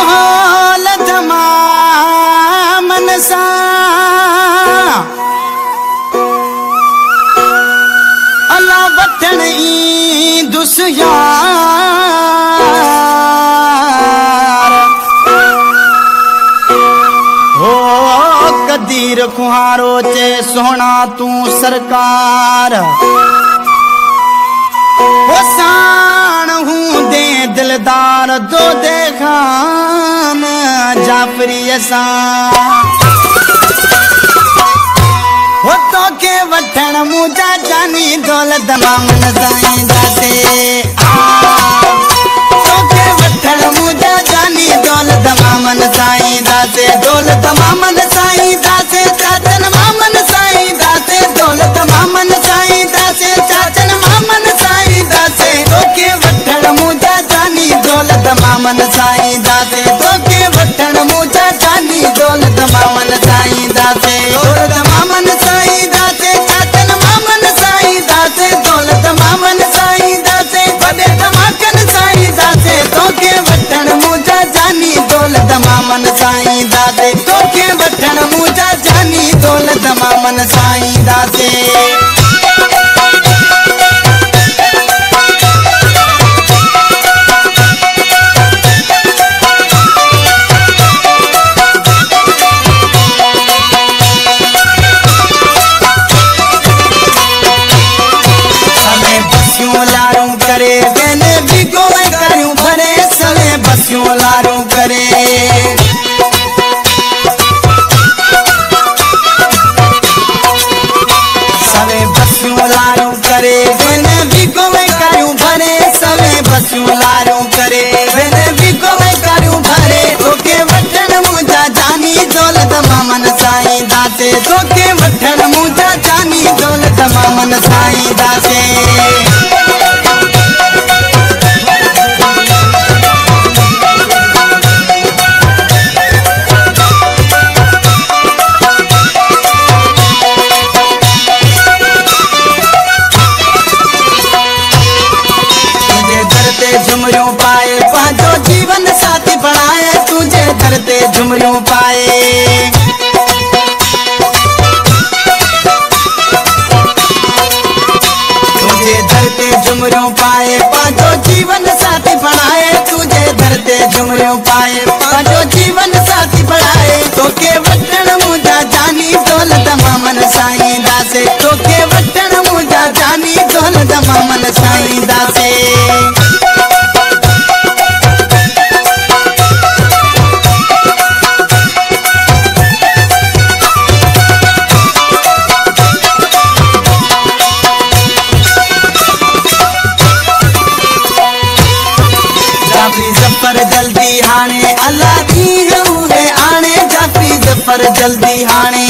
माहौल तमामन सा अल्लाह वतन ई दुसियार हो कदीर खुहारो चे सोना तू सरकार हो सान हूँ दे दिलदार दो दे खान जाफरी असा हो तो के वठण मुझा जानी दौलत मामन साईं दाते तो के वठण मुझा जानी दौलत मामन साईं दाते दौलत मामन साईं दाते चाचन मामन साईं दाते दौलत मामन साईं दाते चाचन मामन साईं दाते तो के वठण मुझा जानी दौलत मामन साईं दाते तो के वठण मुझा जानी दौलत मामन साईं दाते दौलत मामन साईं दाते चाचन मामन साईं दाते दौलत मामन साईं दाते बड़े धमाकन साईं दाते तो के वठण मुझा जानी दौलत मामन साईं दाते तो के वठण मुझा जानी दौलत मामन साईं दाते लारू करे सवे बसियों लारू करे वेने भी गोवे करूं भरे सवे बसियों लारू करे वेने भी गोवे करूं भरे तोके वठण मुझा जानी दौलत मामन साईं दाते तोके वठण मुझा जानी दौलत मामन साईं दाते झुमरियों पाए पांचो जीवन साथी बनाए तुझे धरते झुमरियों पाए तुझे धरते झुमरियों पाए पांचो जीवन साथी बनाए तुझे धरते झुमरियों पाए पांचो जीवन साथी बनाए तो के वठण मुझा जानी दौलत मामन साईं दासे तो के वठण मुझा जानी दौलत मामन साईं दासे जल्दी हाने अल्लाह दी है आने जाफी जफर जल्दी हाने